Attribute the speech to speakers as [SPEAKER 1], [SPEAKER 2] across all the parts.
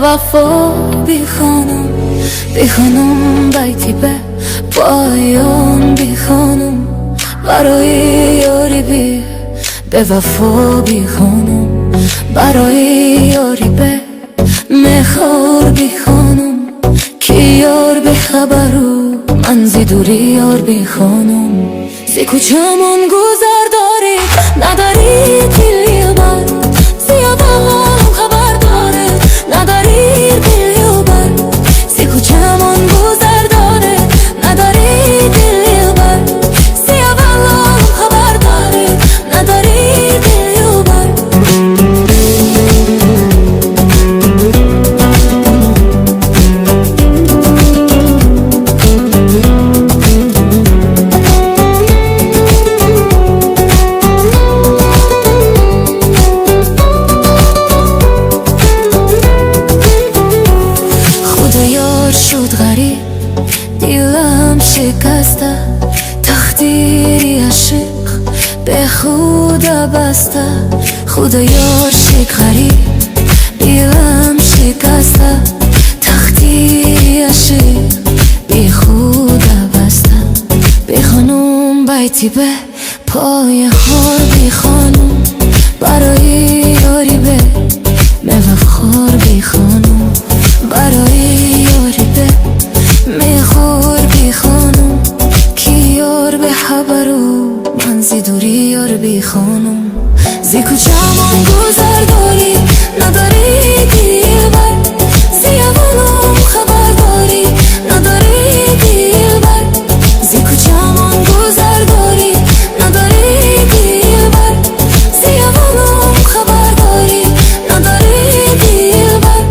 [SPEAKER 1] وفا بی خانم بی خانم بیتی به پایان بی خانم برای یاری به وفا بی خانم برای یاری به مخار بی خانم کی یار به خبرو من زی دوری یار بی خانم زی کوچمون گذر داری نداری دلی بر زیادم خبر داره نداری دلی بر زی کوچمون گذر داره نداری دلی بر زیادم خبر داره نداری دلی بر دیلم شکسته تقدیری عشق به خدا بسته خدا یار شک غریب دیلم شکسته تقدیری عشق به خدا بسته بی خانم بیتی به پای خار بی خانم برای یاری به مفخار بی خانم برای یاری به میخور بی خانم کی یار به خبرو من زی دوری یار بی خانم زی کوچمون گذر داری نداری دل بر زی اولم خبر داری نداری دل بر زی کوچمون گذر داری نداری دل بر زی اولم خبر داری نداری دل بر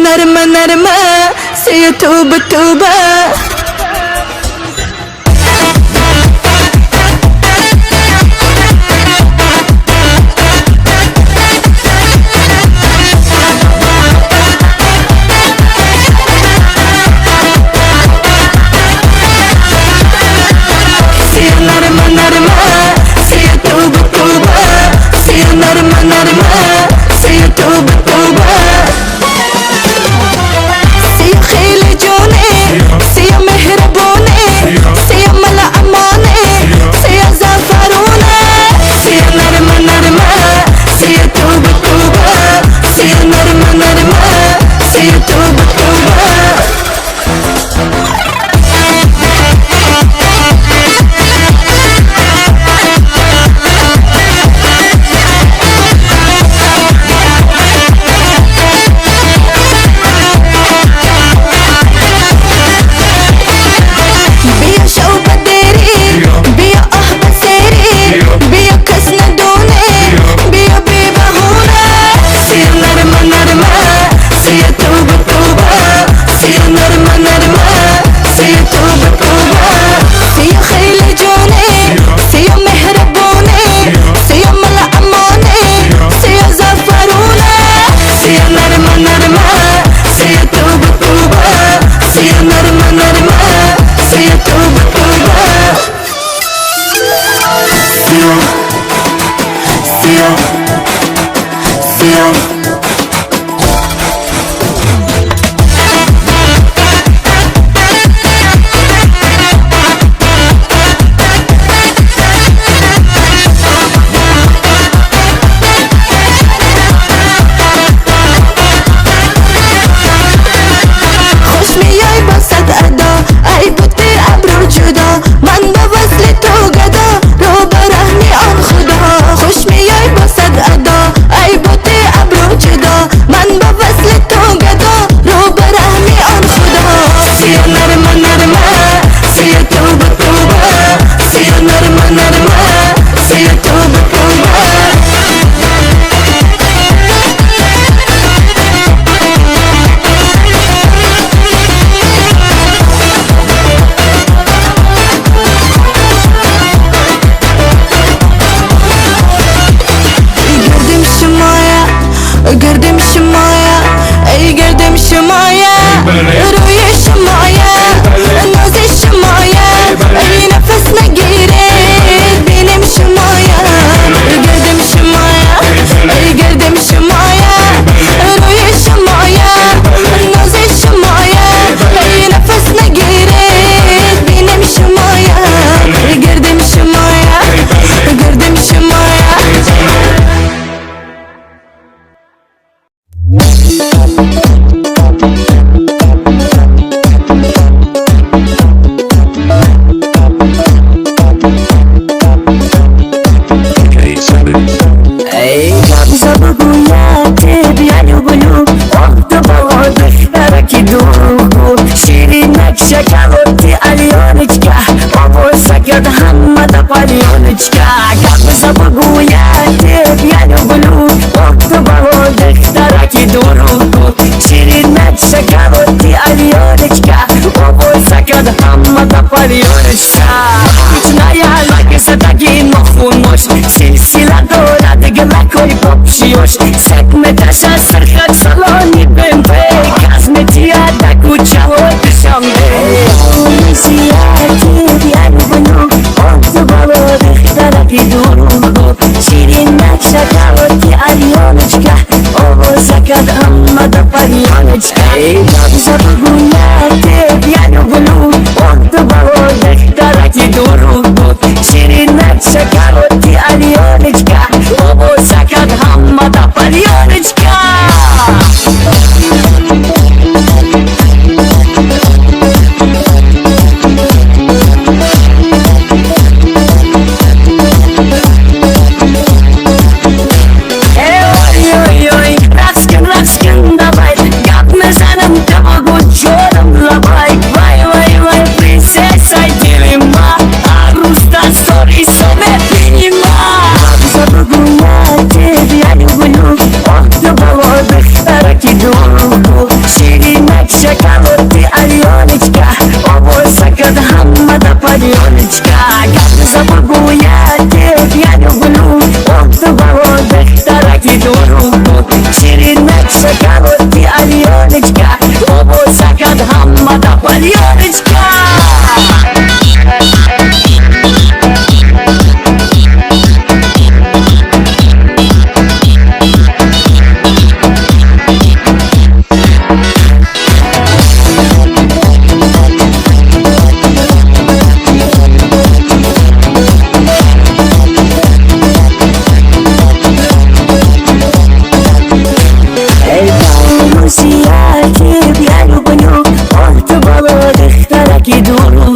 [SPEAKER 2] نرمه نرمه سی توبه توبه
[SPEAKER 3] سلسله دارد گلکوی بابشیوش سکمتش از سرخط سلانی بمپیک از متیاد کوچه و دشنبه نسیتی بیان بنو آمد بالو دخترکی دورو شیرین نکشه کاوتی آلیونچکه آبو سکد امد پریانچکه زبگونیتی بیان بنو آمد بالو دخترکی دورو شیرین نکشه کاوتی آلیونچکه آبو سکد امد پریانچکه شکاوتی آلیونچکه آبو سکد همه پریونچکه گرد زبگویتی بیانو گلو آمد بالو دخترکی دورو شیرین شکاوتی آلیونچکه آبو سکد همه پریونچکه سیاتی بیانو بنو آمد بالو دخترکی دورو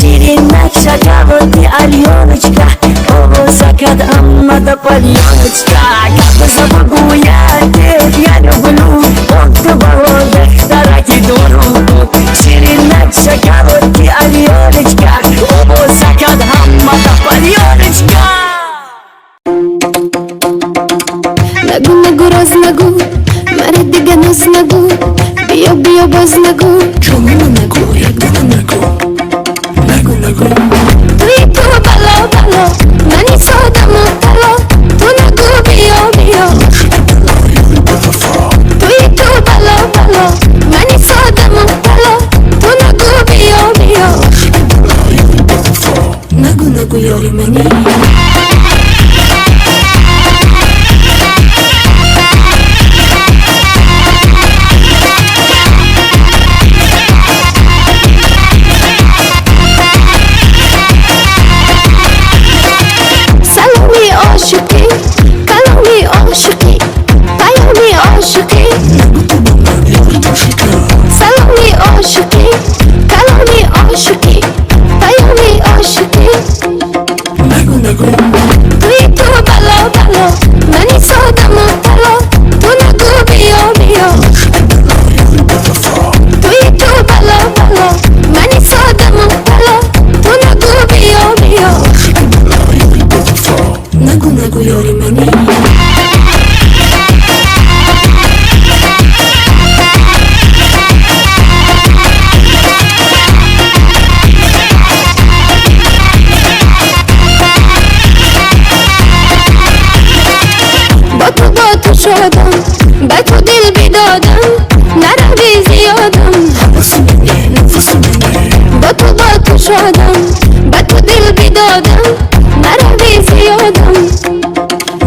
[SPEAKER 3] شیرین نکشه کاوتی آلیونچکه آبو سکد امد پریونچکه گرد زبگویتی بیانو بنو آمد بالو دخترکی دورو شیرین نکشه کاوتی آلیونچکه آبو سکد امد پریونچکه
[SPEAKER 1] نگو نگو راز نگو مرا دیگه ناز نگو بیا بیا باز نگو
[SPEAKER 4] جمعه نگو یک دونه نگو نگو نگو
[SPEAKER 1] توی تو بلا بلا منی سادم و تلا تو نگو بیا بیا توی تو بلا بلا منی سادم و تلا تو نگو بیا بیا نگو نگو یاری منی کلامی عاشقی پیامی عاشقی سلامی عاشقی کلامی عاشقی پیامی عاشقی
[SPEAKER 4] نگو نگو
[SPEAKER 1] توی تو بلا بلا منی سادم و تلا تو نگو بیا بیا توی تو بلا بلا منی سادم و تلا تو نگو بیا بیا نگو نگو یاری منی با تو شدم به تو دل بیدادم نروی زیادم با تو شدم به تو دل بیدادم نروی زیادم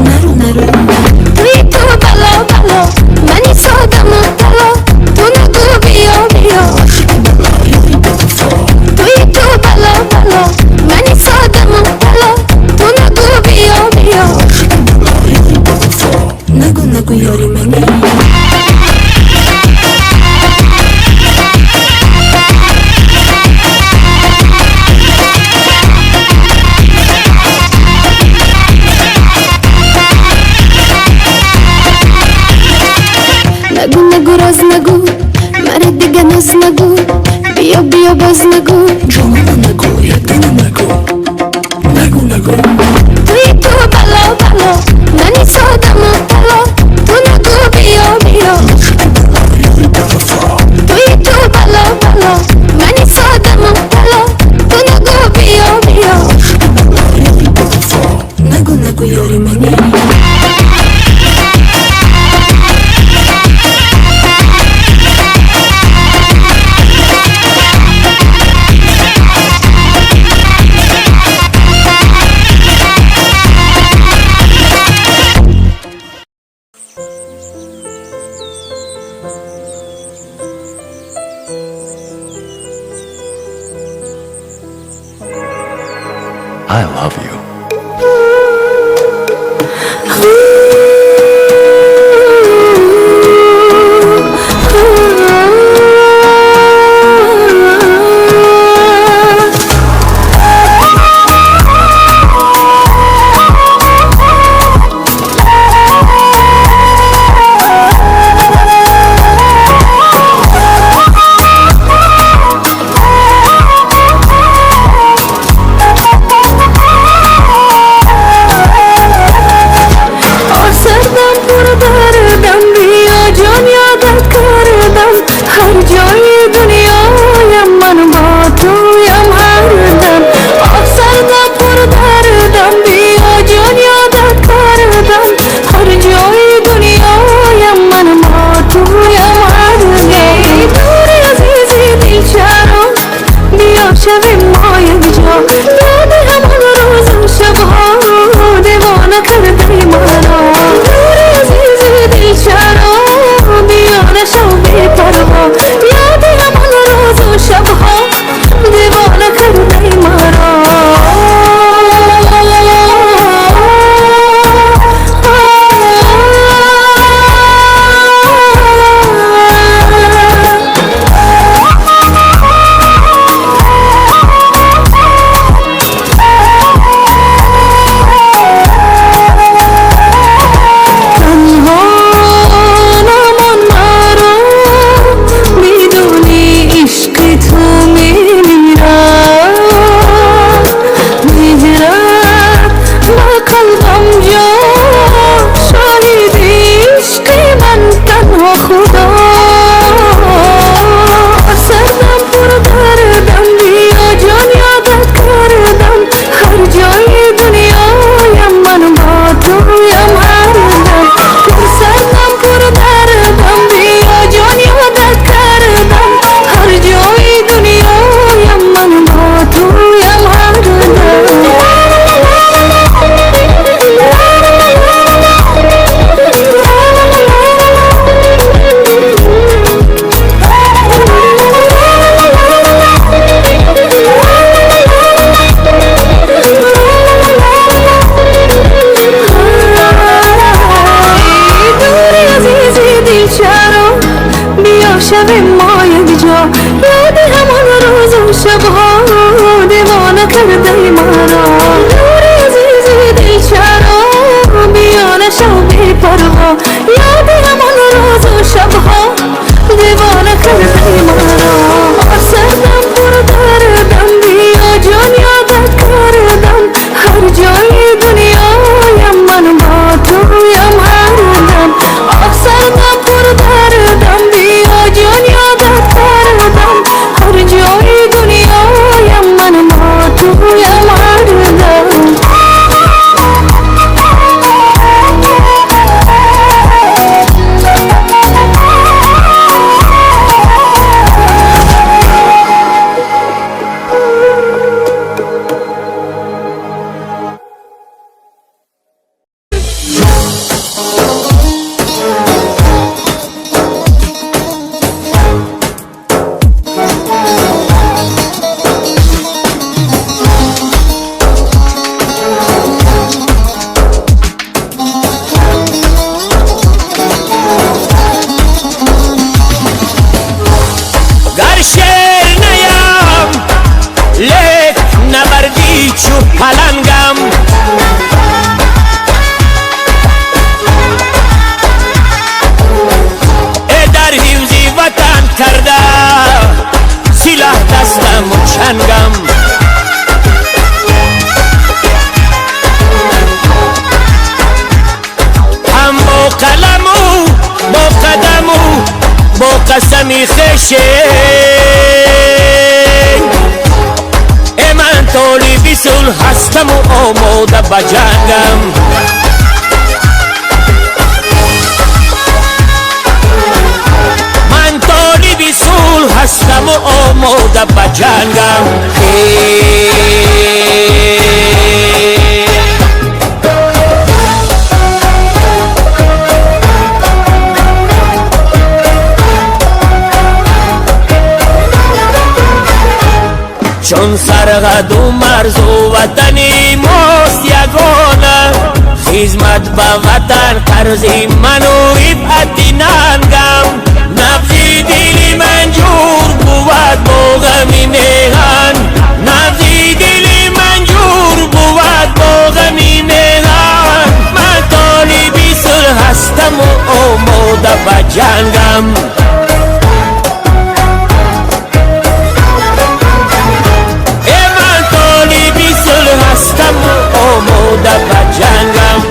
[SPEAKER 1] نرو نرو توی تو بلا بلا منی سادم و تلا تو نگو بیا بیا توی تو بلا بلا منی سادم و تلا تو نگو بیا بیا نگو نگو یاری منی نگو نگو راز نگو مرا دیگه ناز نگو بیا بیا باز نگو
[SPEAKER 4] جمعه نگو یک دونه نگو نگو نگو
[SPEAKER 1] توی تو بلا بلا منی سادم و تلا تو نگو بیا منی
[SPEAKER 4] I love you.
[SPEAKER 3] قسمی خشن من طولی بیسول هستم و آماده بجنگم بجنگم چون سرقد و مرز و وطنی ماست یگانه خدمت به وطن قرضی منوی پتی ننگم نبضی دلی من جور بود با غمی میهن نبضی دلی من جور بود با غمی میهن من طالبی صلح هستم و آماده به جنگم هستم و آماده به جنگم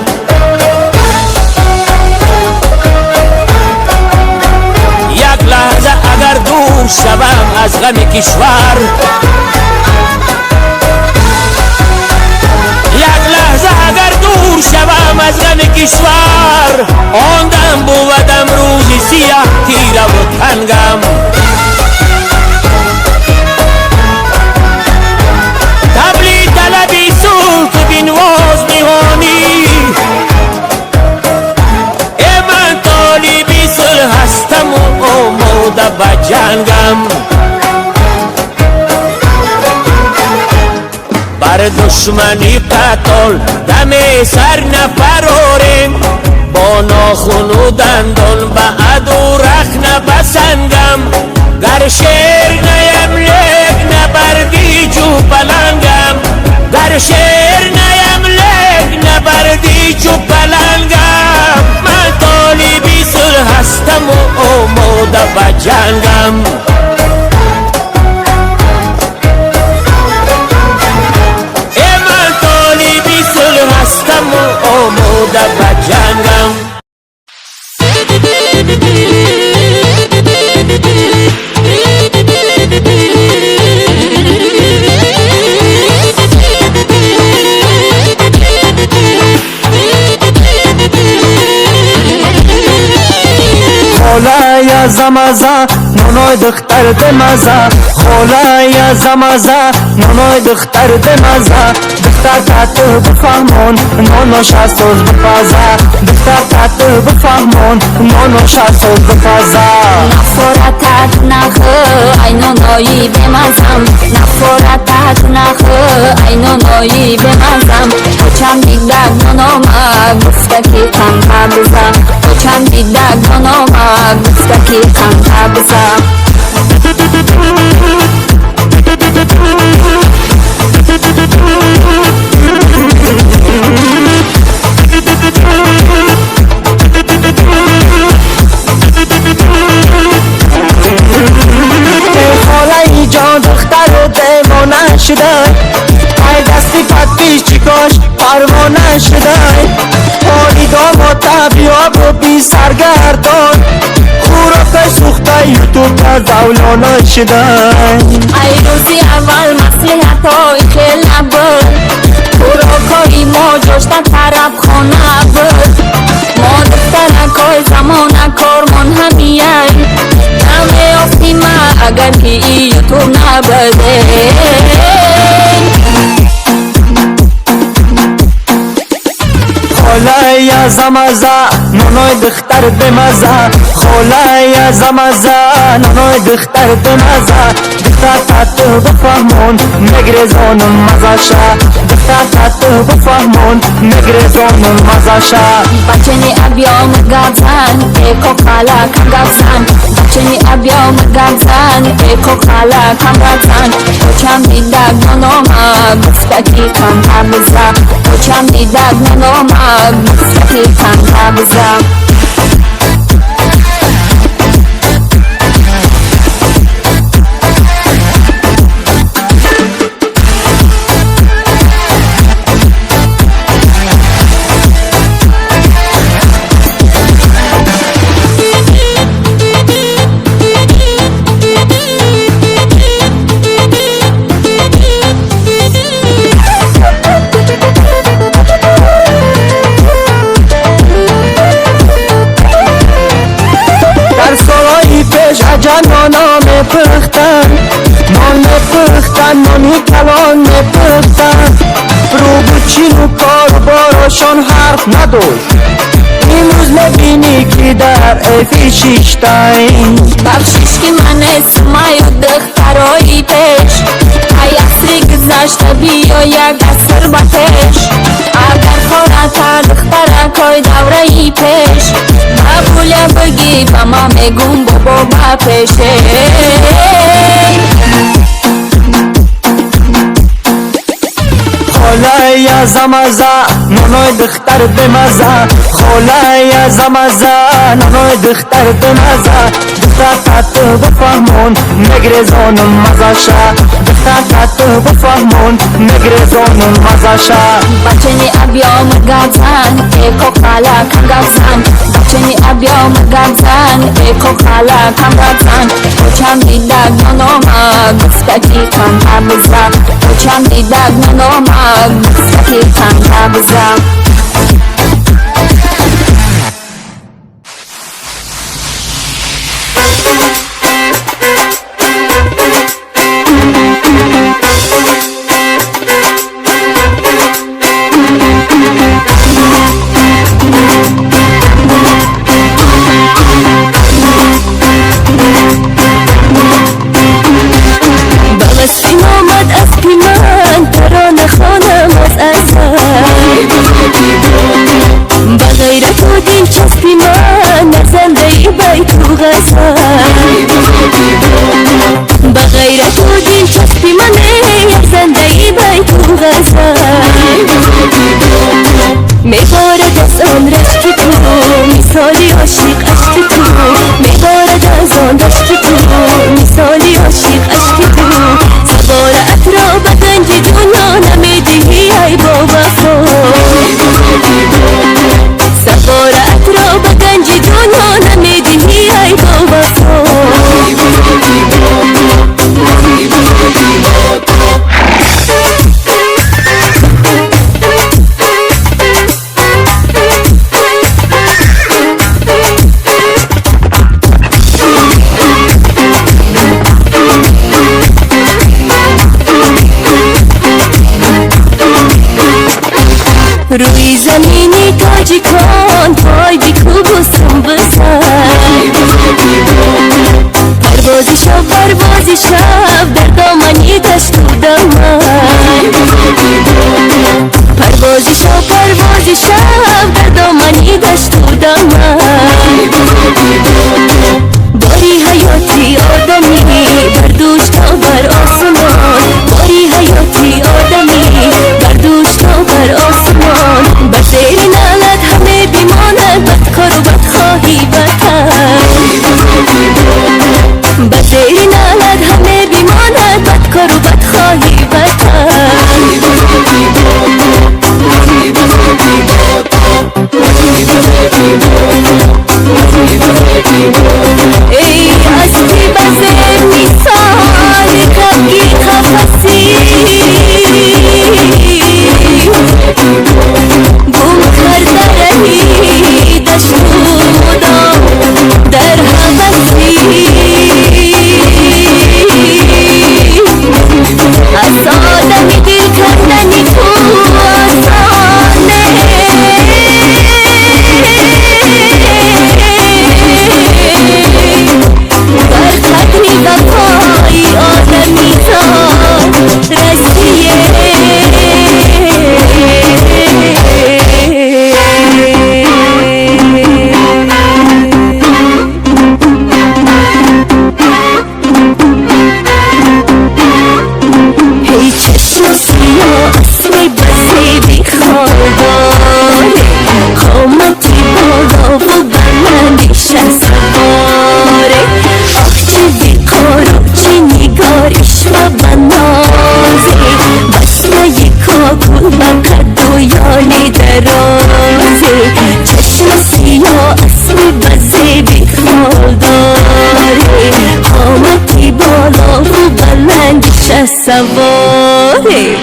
[SPEAKER 3] یک لحظه اگر دور شوم از غم کشور یک لحظه اگر دور شوم از غم کشور آن دم بودم روزی سیاه تیره و تنگم بینواز میهانی ای من طالبی صلح هستم و آماده به جنگم بر دشمنی قتال دم سر نفراریم با ناخن و دندان به عدو رخ نبسنگم گر شیر نیم لیک نبردی جو پلنگم گر شیر نیم لیک نبردی جو پلنگم من طالبی صلح هستم و آماده به جنگم ای من طالبی صلح هستم و آماده به جنگم
[SPEAKER 5] خولای زمزه نونوی دختر دمزه خولای زمزه نونوی دختر دمزه دختر تاتو بفهمون نونو شاسوز بفازه دختر تاتو بفهمون نونو شاسوز بفازه
[SPEAKER 1] نفرتت نخه ای نونوی بمزم نفرتت نخه ای نونوی بمزم کوچم دیدک نونوما گفته که کم بزم کوچم دیدک نونوما گفته که کم بزم
[SPEAKER 5] خالای جان دختر دیوانه شده ای دستی پت پیش چیکاش پروانه شده پانی داماتا بیا و بی سرگردان خوراکش سوخته یوتیوب تا زولانه شده
[SPEAKER 1] ای روزی اول مصلحت های خیل نبود خوراکای ما جاشتن طرف خانه بود ما دخترکای زمان کارمان همیه نمی افتیم اگر که ای یوتیوب نبوده
[SPEAKER 5] خولای زمزه نونوی دختر بمزه خولای زمزه نونوی دختر بمزه دختر تاتو بفهمون مگرزانم مزاشه دختر تاتو بفهمون مگرزانم مزاشه
[SPEAKER 1] بچنی ابیام گازن ایکو خالا کم گازن بچنی ابیام گازن ایکو خالا کم گازن کوچم دیدک نونوما گفته که کم بزم کوچم دیدک نونوما گفته که کم بزم
[SPEAKER 5] باشون حرف نداشت. امروز میبینی که در ایفی شیشتاین
[SPEAKER 1] بخشش که من اسمای و دخترایی پیش ای اصری گذشته بیا یک اصر باتش اگر خورتا دخترکای دوره ای پیش ببوله بگی با ما میگم بابا با پیشه
[SPEAKER 5] خالای زمزه نانوی دختر بمزه خالای زمزه نانوی دختر بمزه دختر تاتو بفهمون نگریزانم مزاشه دختر تاتو بفهمون نگریزانم مزاشه
[SPEAKER 1] بچنی ابیام گازن ایکو خالا کم گازن بچنی ابیام گازن ایکو خالا کم گازن کوچم دیدگ نانوما گفتکی کم تبزا کوچم دیدگ نانوما گفتکی کم تبزا بغیرت و دین چسبی منه یک زندگی بای تو غزل میبارد از آن رشک تو مثالی عاشق عشق تو میبارد از آن رشک تو مثالی عاشق عشق تو سوار اطرا بدنج دنیا نمیدهی ای با وفا سوار اطرا بدنج دنیا نمیدهی ای با وفا روی زمینی تاجی کن پای بیکوب و سم بزن پروازی شب در دامنی دشت و دامن پروازی شب در دامنی دشت و دامن باری حیاتی آدمی بردوش تا بر آسمان باری حیاتی آدمی بردوش تا بر آسمان بر زیر نعلت همه بیمانند بدکار و بدخواهی بتن بر زیر نعلت همه بیمانند بدکار و بدخواهی بتن ای اسبی بزر میسان کبگی خفصی گم کرده رهی دشتودا در حوثی از آدمی دل کردنی تو آسانه بر خطری وفای آدمی زان رسیه هی چشم سیاه اسمی بسی بیخوابانه قامتی بالا و بلندیش سواره آخ چه بیکار و چه نگاریش و بنازه بسمه کاکون و قد و یالی درازه چشم سیاه اسمی بسی بیخواب داره قامتی بالا و بلندیش سواره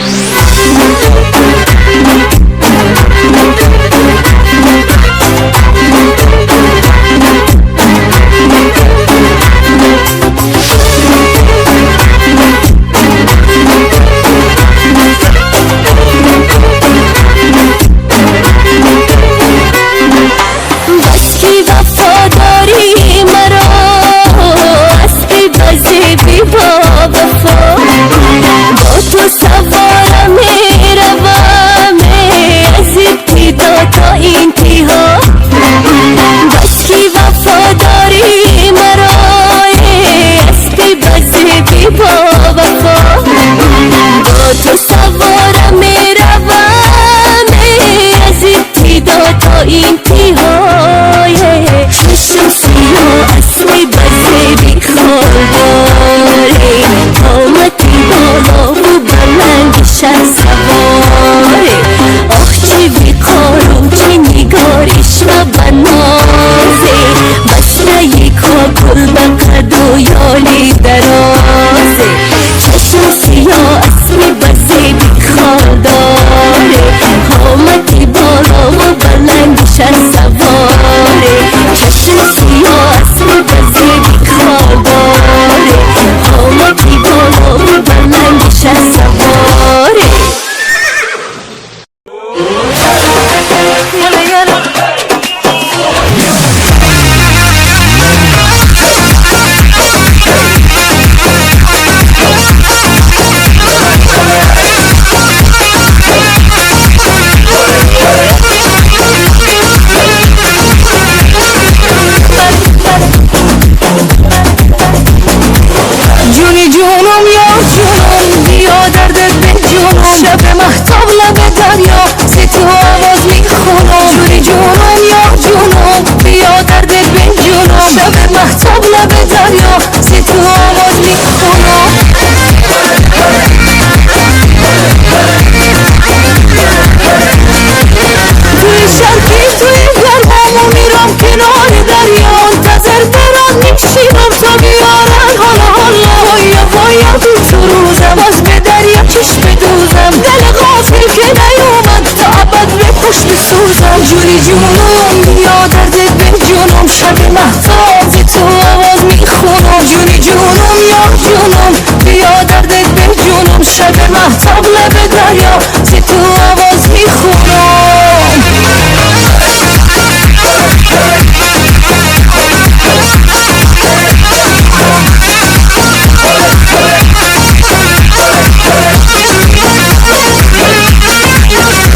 [SPEAKER 2] جونم بیا دردت به جونم شب محتاج تو آواز میخونم جونی جونم یا جونم بیا دردت به جونم شب محتاب لب دریا زی تو آواز میخونم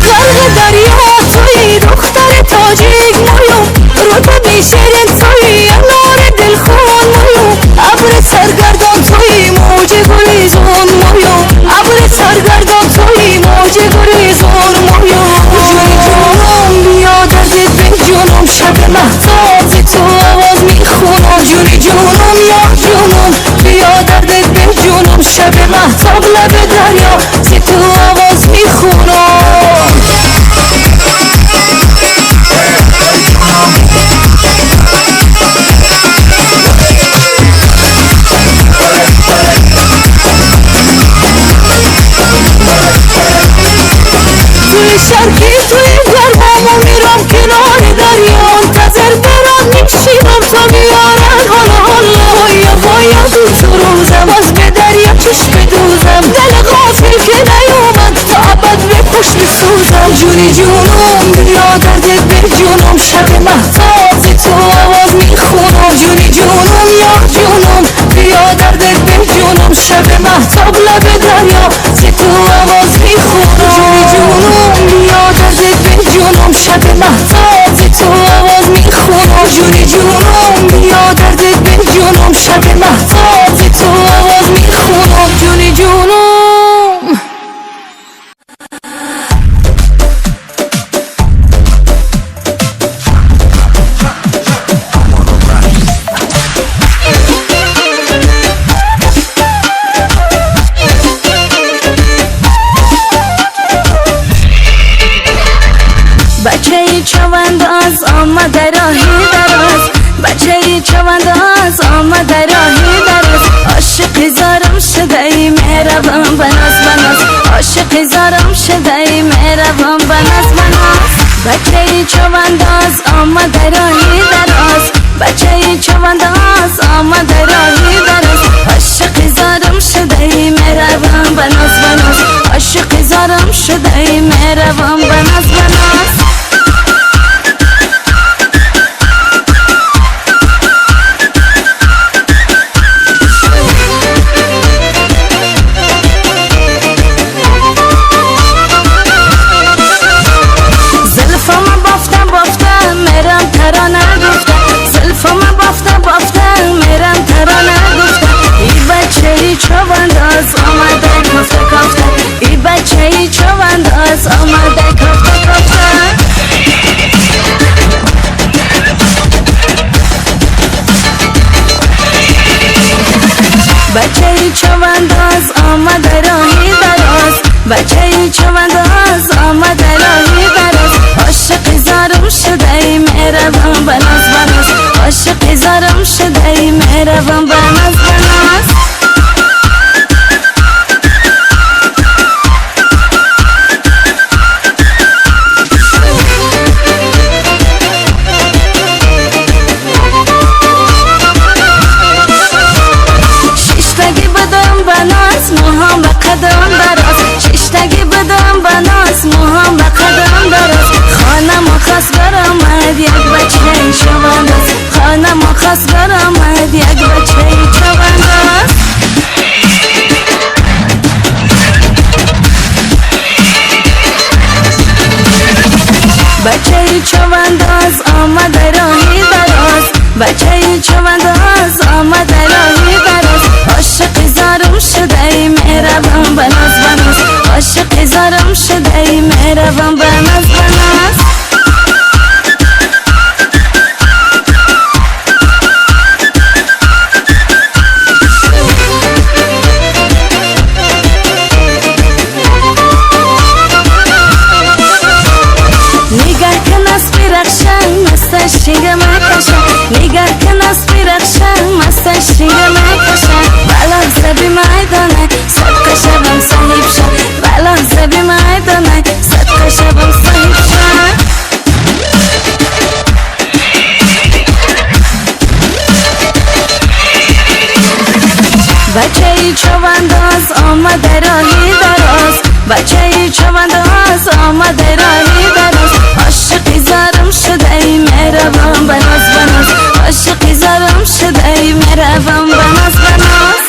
[SPEAKER 2] غرق دریا توی دختر تاجیک مویو رتبی شیرین توی انار دلخون مویو ابر سرگردان توی موج گریزون مویو ابر سرگردان توی موج گریزون مویو جونی جونم بیا دردت به جونم شب محتاج تو آواز میخونم جونی جونم یا جونم بیا دردت به جونم شب محتاب لب دریا زی تو آواز میخونم توی شرکی توی گرمامو میرم کنار دریا منتظر برام میشینم تا بیارن حالا حالا بایا تو روزم از به دریا چشم دوزم دل غافل که نیومد تا ابد به پشت سوزم جونی جونم بیا دردت به جونم شب محتاج تو آواز میخونم جونی جونم یا جونم بیا دردت به جونم شب محتاب لب دریا زی تو آواز میخونم جونی جونم بیا دردت به جونم شب محتاج تو آواز میخونم جونی جونم بیا دردت به جونم شب محتاج تو آواز میخونم جونی جونم
[SPEAKER 1] بچه چونداز آمده راهی دراز بچه چونداز آمده راهی دراز عاشق زارم شده ای مهربان بناز بناز عاشق زارم شده ای مهربان بناز بناز بچه چونداز آمده راهی دراز بچه چونداز آمده راهی دراز عاشق زارم شده ای مهربان بناز بناز عاشق زارم شده ای مهربان بناز بناز چونداز آمده کافته کافته ای بچه چونداز آمده کافته کافته بچه چونداز آمده راهی دراز بچه چونداز آمده راهی دراز عاشق زارم شده ای مهربان بناز بناز عاشق زارم شده ای مهربان بناز بناز موهام به قدم دراز ششتگی بدم بناز موهام به قدم دراز خانم خاص برآمد یک بچه چونداز خانم خاص برآمد یک بچه چونداز بچه چونداز آمده راهی دراز بچه چونداز آمده راهی دراز عاشق زارم شده ای مهربان بناز بناز عاشق زارم شده ای مهربان بناز بناز نگاه کن از برخشن مستش شنگ مکشن نگاه کن از برخشن مستش شنگ مکشن بلان سبی مایدانه صدقه شبم صاحب شن بلان سبی مایدانه صدقه شبم صاحب شن
[SPEAKER 2] بچه چونداز آمده راهی دراز بچه چونداز آمده راهی دراز عاشقی زارم شده ای مهربان بناز بناز عاشقی زارم شده ای مهربان بناز بناز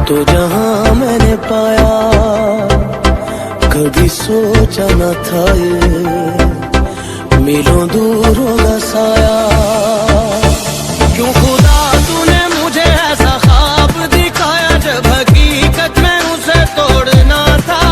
[SPEAKER 5] तो जहां मैंने पाया कभी सोचा न था ये मीलों दूर होगा साया क्यों खुदा तूने मुझे ऐसा ख्वाब दिखाया जब हकीकत में उसे तोड़ना था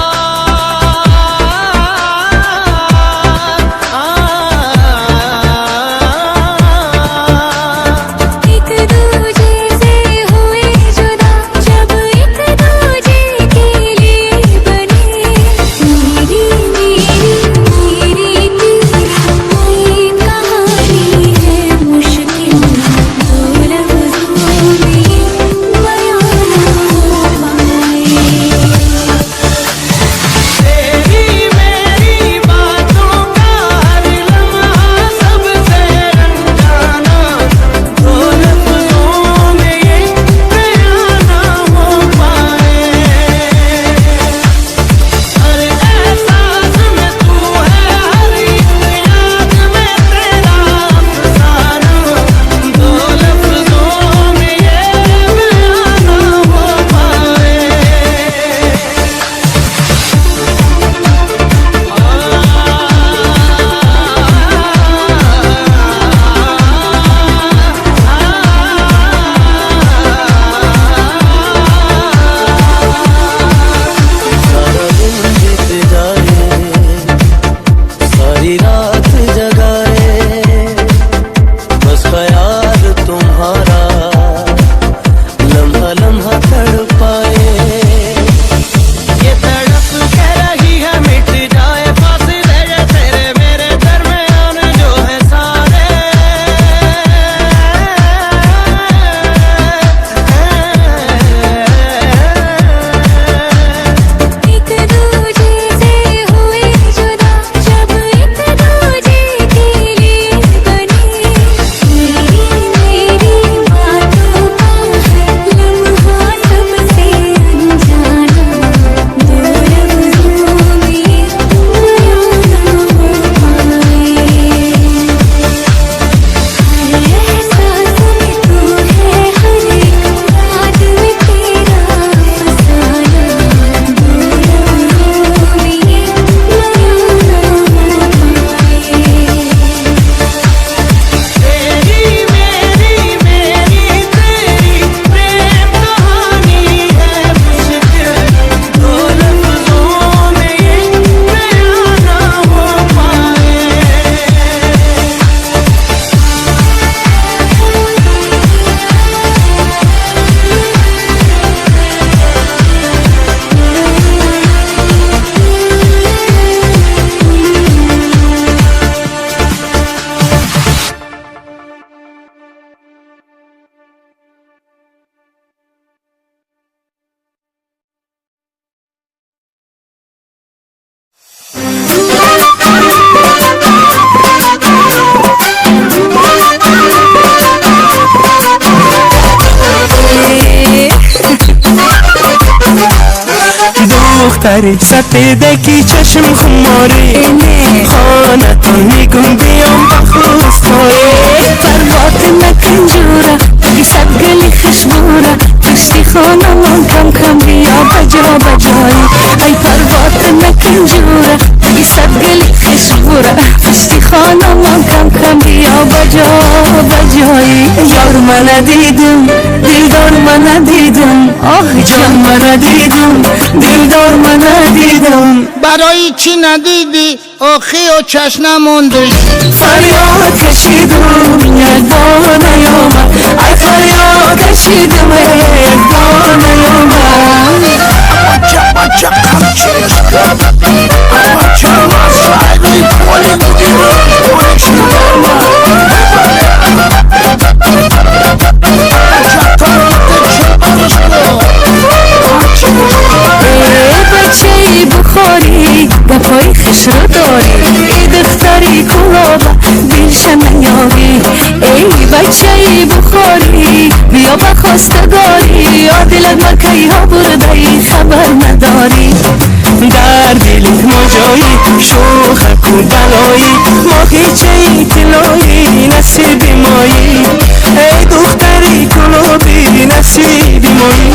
[SPEAKER 5] دختری سپیدکی چشم خماری خانتون میگم بیام بخوستاری
[SPEAKER 2] پروات نکن جورا بگی صد گلی خشمورا پشتی خانمان کم کم بیا بجا بجایی ای پروات نکن جورا بگی صد گلی خشمورا پشتی خانمان کم کم بیا بجا بجایی
[SPEAKER 5] یار من دیدم دلدار من دیدم آه جان من دیدم دلدار من دیدم
[SPEAKER 6] برای چی ندیدی آخی و چشم نموندش
[SPEAKER 5] فریاد کشیدم یک بار نیامد ای فریاد کشیدم یک بار نیامد
[SPEAKER 4] Бача камчешка Бача ласайный поле будешь Полечный дома Бача
[SPEAKER 2] بچه ای بخوری گپای خش رو داری ای دختری کلابا دیلش نیاری ای بچه ای بخوری بیا بخواستگاری دلت مکی ها بردایی خبر نداری
[SPEAKER 5] در دلت ما جایی شوخک و بلایی ما هیچی طلایی نصیب مایی ای دختری کلابی نصیب مایی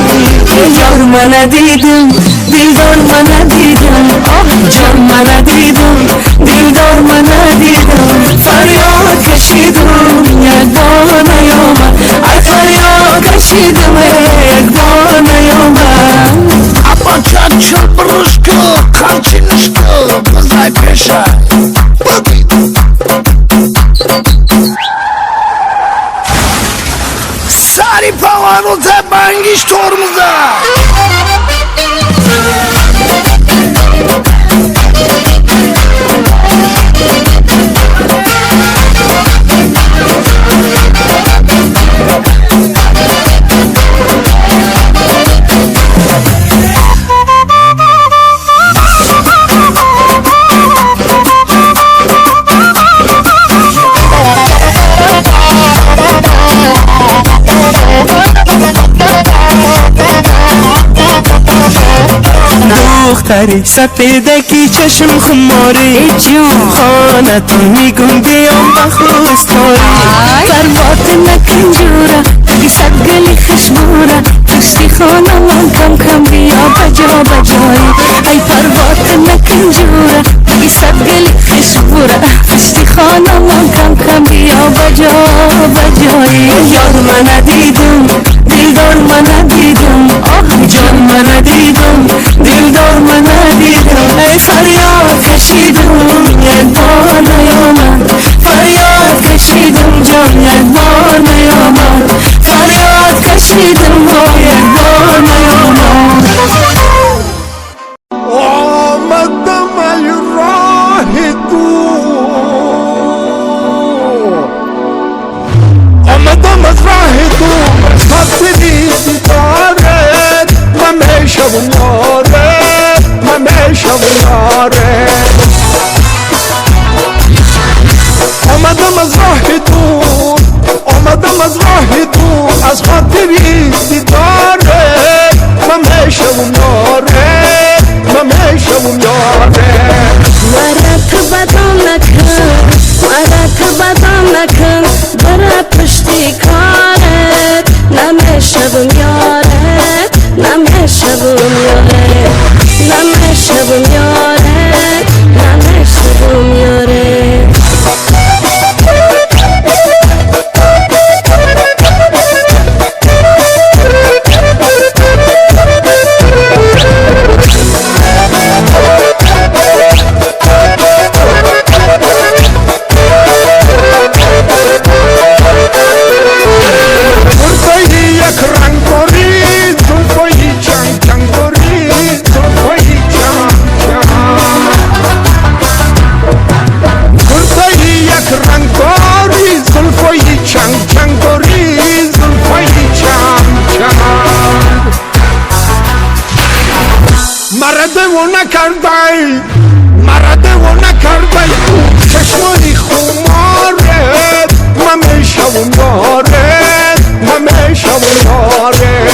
[SPEAKER 5] یار من دیدم دلدار من دیدم آه جان من دیدم دلدار من دیدم فریاد کشیدم یک بار نیامد ای فریاد کشیدم یک بار نیامد
[SPEAKER 4] Бача чапрушка Камчинушка Познай пеша Sari pavano te bangi stormuza
[SPEAKER 5] دختری سپیدکی چشم خماری
[SPEAKER 2] جون
[SPEAKER 5] خانتون میگم بیام بخوستاری
[SPEAKER 2] پروات نکن جورا بگی صد گلی خشمورا پشتی خانمان کم کم بیا بجا بجایی ای پروات نکن جورا بگی صد گلی خشمورا پشتی خانمان کم کم بیا بجا بجایی
[SPEAKER 5] یار من دیدم دلدار من دیدم آه جان من دیدم دلدار من دیدم ای فریاد کشیدم یک بار نیامد فریاد کشیدم جان یک بار نیامد فریاد کشیدم یک بار نیامد
[SPEAKER 4] آمدم ای راه دور آمدم از راه دور خطی ستاره من میشم یاره من میشم یاره آمدم از راه دور آمدم از راه دور از خاطری ستاره من میشم یاره من میشم یاره
[SPEAKER 2] مرا تو بدم نکن مرا تو بدم نکن برا پشتی کارت نمیشم یارت نمیشم یارت نمیشم یارت نمیشم یارت
[SPEAKER 4] نکردی مرده و نکردی چشمانی خماره من میشم یاره من میشم یاره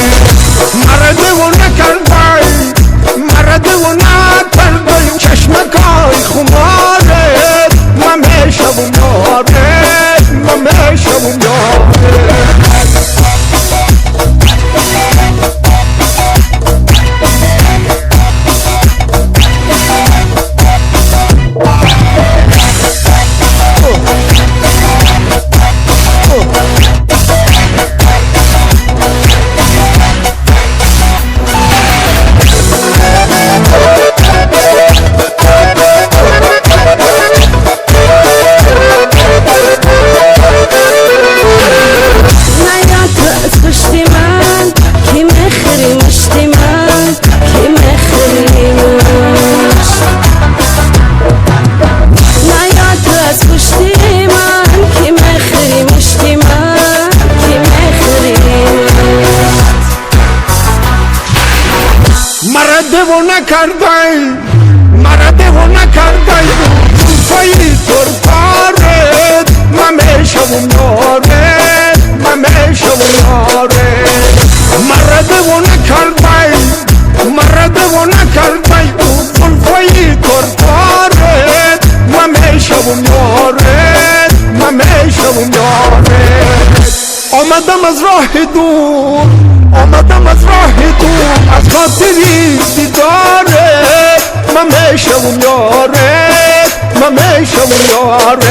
[SPEAKER 4] مرده و نکردی مرده و نکردی
[SPEAKER 7] دیوانه کردی مرا دیوانه کردی زلفای ترکارت من میشم یارت من میشم یارت مرا دیوانه کردی مرا دیوانه کردی زلفای ترکارت من میشم یارت من میشم یارت آمدم از راه دور آمدم از راه دور از خاطری دیدارت من میشم یارت من میشم یارت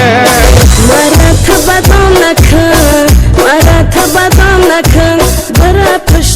[SPEAKER 2] مرا تو بدان نکن مرا تو بدان نکن برا پشت